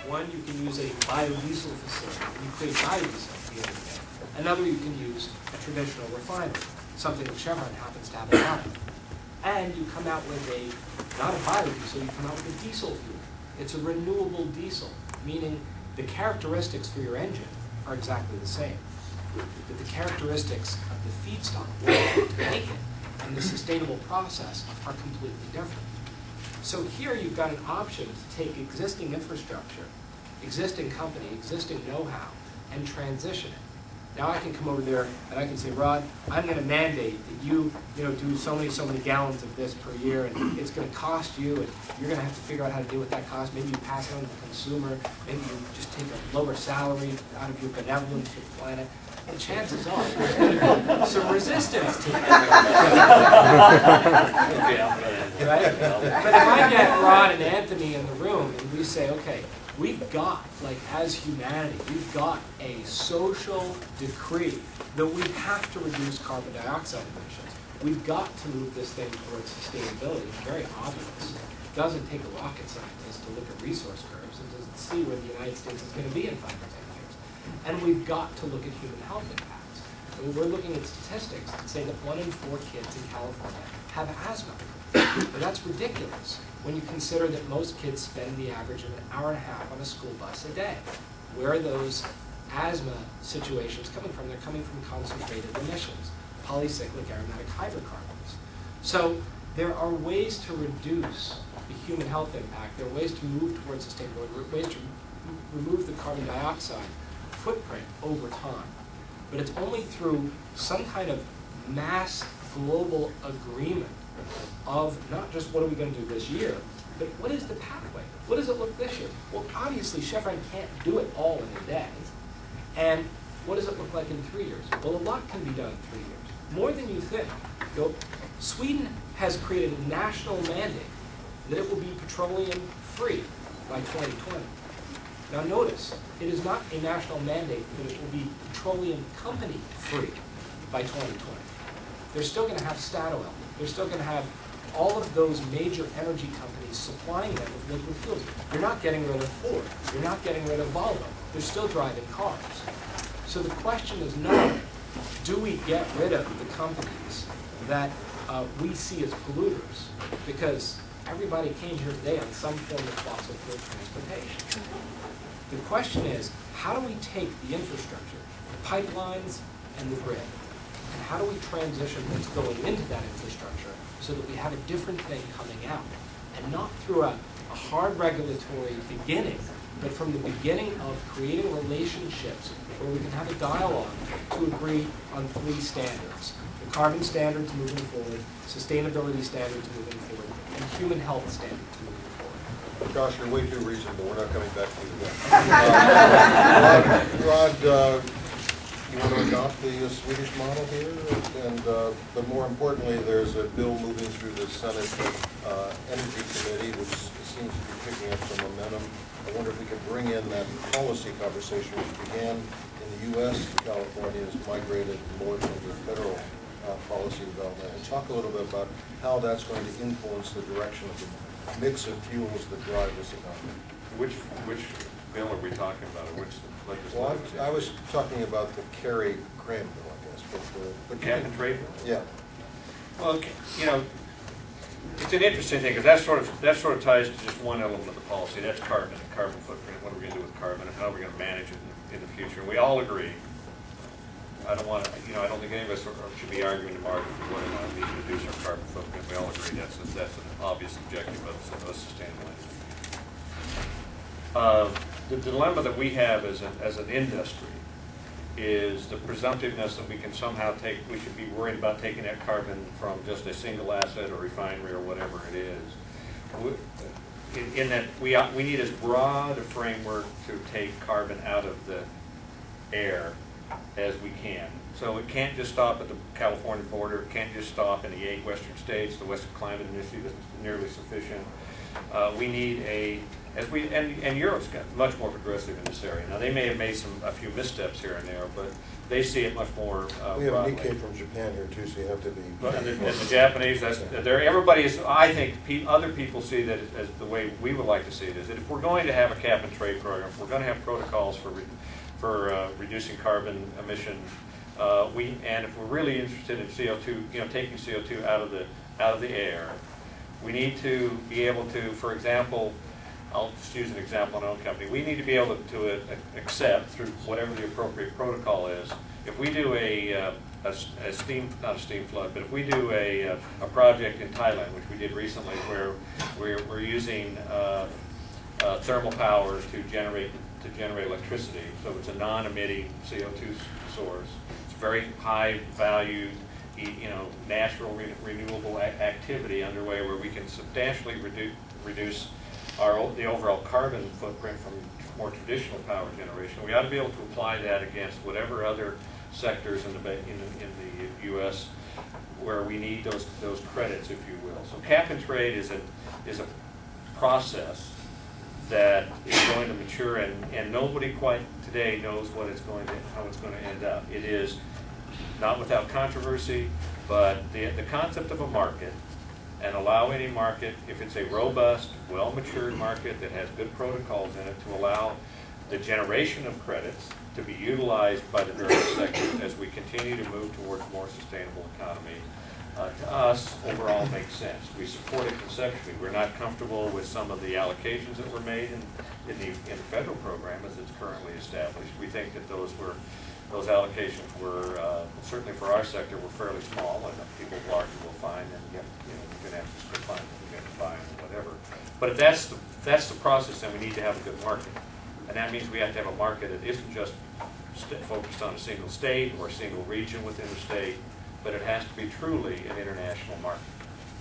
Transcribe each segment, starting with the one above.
One, you can use a biodiesel facility, and you create biodiesel at the end of the day. Another, you can use a traditional refinery, something that Chevron happens to have a lot of. And you come out with not a biodiesel, you come out with a diesel fuel. It's a renewable diesel, meaning the characteristics for your engine are exactly the same. But the characteristics of the feedstock to make it and the sustainable process are completely different. So here you've got an option to take existing infrastructure, existing company, existing know-how, and transition it. Now I can come over there and I can say, Rod, I'm going to mandate that you do so many gallons of this per year, and it's going to cost you, and you're going to have to figure out how to deal with that cost. Maybe you pass it on to the consumer. Maybe you just take a lower salary out of your benevolence to the planet. And chances are there's going to be some resistance to it. Right? But if I get Rod and Anthony in the room and we say, okay, we've got, like as humanity, we've got a social decree that we have to reduce carbon dioxide emissions. We've got to move this thing towards sustainability. It's very obvious. It doesn't take a rocket scientist to look at resource curves and to see where the United States is going to be in 5 or 10 years. And we've got to look at human health impacts. And we're looking at statistics that say that 1 in 4 kids in California have asthma. But that's ridiculous when you consider that most kids spend the average of an hour and a half on a school bus a day. Where are those asthma situations coming from? They're coming from concentrated emissions, polycyclic aromatic hydrocarbons. So there are ways to reduce the human health impact. There are ways to move towards sustainability, ways to remove the carbon dioxide footprint over time. But it's only through some kind of mass global agreement of not just what are we going to do this year, but what is the pathway? What does it look this year? Well, obviously Chevron can't do it all in a day. And what does it look like in 3 years? Well, a lot can be done in 3 years. More than you think. Sweden has created a national mandate that it will be petroleum free by 2020. Now notice, it is not a national mandate that it will be petroleum company free by 2020. They're still going to have Statoil. They're still going to have all of those major energy companies supplying them with liquid fuels. You're not getting rid of Ford. You're not getting rid of Volvo. They're still driving cars. So the question is not, do we get rid of the companies that we see as polluters? Because everybody came here today on some form of fossil fuel transportation. The question is, how do we take the infrastructure, the pipelines, and the grid, and how do we transition what's going into that infrastructure so that we have a different thing coming out? And not through a hard regulatory beginning, but from the beginning of creating relationships where we can have a dialogue to agree on 3 standards. The carbon standards moving forward, sustainability standards moving forward, and human health standards moving forward. Josh, you're way too reasonable. We're not coming back to you again. Rod, you want to adopt the Swedish model here? But more importantly, there's a bill moving through the Senate Energy Committee, which seems to be picking up some momentum. I wonder if we could bring in that policy conversation which began in the U.S. California has migrated more into federal policy development, and talk a little bit about how that's going to influence the direction of the mix of fuels that drive this economy. Which bill are we talking about, or which legislative? Well, I was talking about the Kerry-Graham bill, I guess. But Cap and trade bill? Yeah. Well, it's an interesting thing, because that sort of ties to just one element of the policy. That's carbon footprint. What are we going to do with carbon, and how are we going to manage it in the future? And we all agree. I don't think any of us should be arguing tomorrow whether or not we need to reduce our carbon footprint. We all agree that's an obvious objective of a sustainable energy. The dilemma that we have as an industry is the presumptiveness that we can somehow we should be worried about taking that carbon from just a single asset or refinery or whatever it is. In that we need as broad a framework to take carbon out of the air as we can. So it can't just stop at the California border. It can't just stop in the 8 western states. The Western Climate Initiative isn't nearly sufficient. We need and Europe's got much more progressive in this area. Now they may have made a few missteps here and there, but they see it much more We have broadly. Nikkei from Japan here too, so you have to be. And the Japanese, everybody is, I think, other people see that as the way we would like to see it, is that if we're going to have a cap and trade program, if we're going to have protocols for reducing carbon emissions, and if we're really interested in CO2, taking CO2 out of the air, we need to be able to, for example, I'll just use an example in our own company. We need to be able to accept through whatever the appropriate protocol is. If we do not a steam flood, but if we do a project in Thailand, which we did recently, where we're using thermal power to generate electricity, so it's a non-emitting CO2 source. It's very high valued, natural renewable activity underway where we can substantially reduce the overall carbon footprint from more traditional power generation. We ought to be able to apply that against whatever other sectors in the U.S. where we need those credits, if you will. So cap and trade is a process that is going to mature, and nobody quite today knows how it's going to end up. It is not without controversy, but the concept of a market, and allowing a market, if it's a robust, well-matured market that has good protocols in it, to allow the generation of credits to be utilized by the various sectors as we continue to move towards a more sustainable economy, to us, overall makes sense. We support it conceptually. We're not comfortable with some of the allocations that were made in the federal program as it's currently established. We think that those allocations were, certainly for our sector, were fairly small, and people largely will find, and you're going to have to still find them, you're going to buy them, whatever. But if that's the process, then we need to have a good market. And that means we have to have a market that isn't just focused on a single state or a single region within the state, but it has to be truly an international market.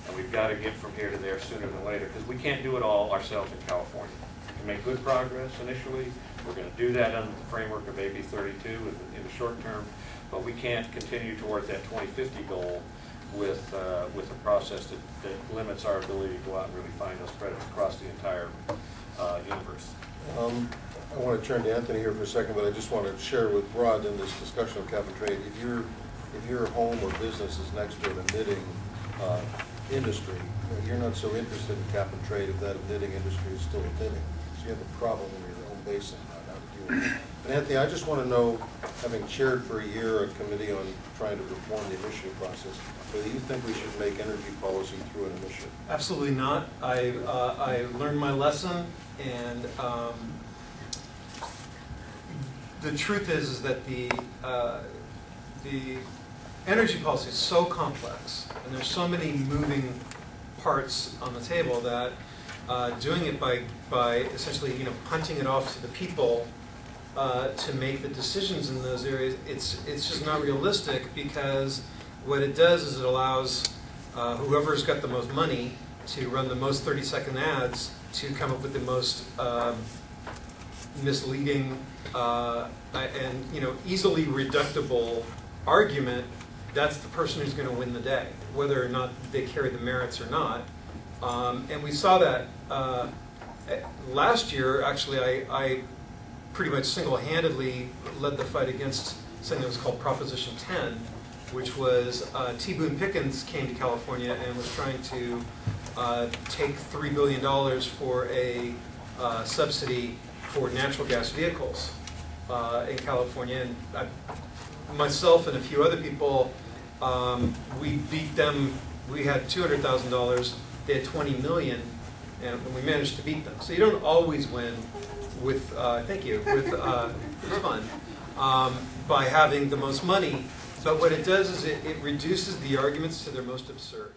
And we've got to get from here to there sooner than later, because we can't do it all ourselves in California. We can make good progress initially. We're going to do that under the framework of AB 32 in the short term, but we can't continue towards that 2050 goal with a process that limits our ability to go out and really find those credits across the entire universe. I want to turn to Anthony here for a second, but I just want to share with Rod in this discussion of cap and trade. If your home or business is next to an emitting industry, you're not so interested in cap and trade if that emitting industry is still emitting. So you have a problem in your own basin on how to deal with it. But Anthony, I just want to know, having chaired for a year a committee on trying to reform the emission process, whether you think we should make energy policy through an emission? Absolutely not. I learned my lesson, and the truth is that the energy policy is so complex, and there's so many moving parts on the table that doing it by essentially punting it off to the people to make the decisions in those areas, it's just not realistic, because what it does is it allows whoever's got the most money to run the most 30-second ads to come up with the most misleading and easily reductible argument. That's the person who's going to win the day, whether or not they carry the merits or not. And we saw that last year. Actually, I pretty much single-handedly led the fight against something that was called Proposition 10, which was T. Boone Pickens came to California and was trying to take $3 billion for a subsidy for natural gas vehicles in California. And myself and a few other people, we beat them. We had $200,000. They had $20 million, and we managed to beat them. So you don't always win with fun by having the most money. But what it does is it reduces the arguments to their most absurd.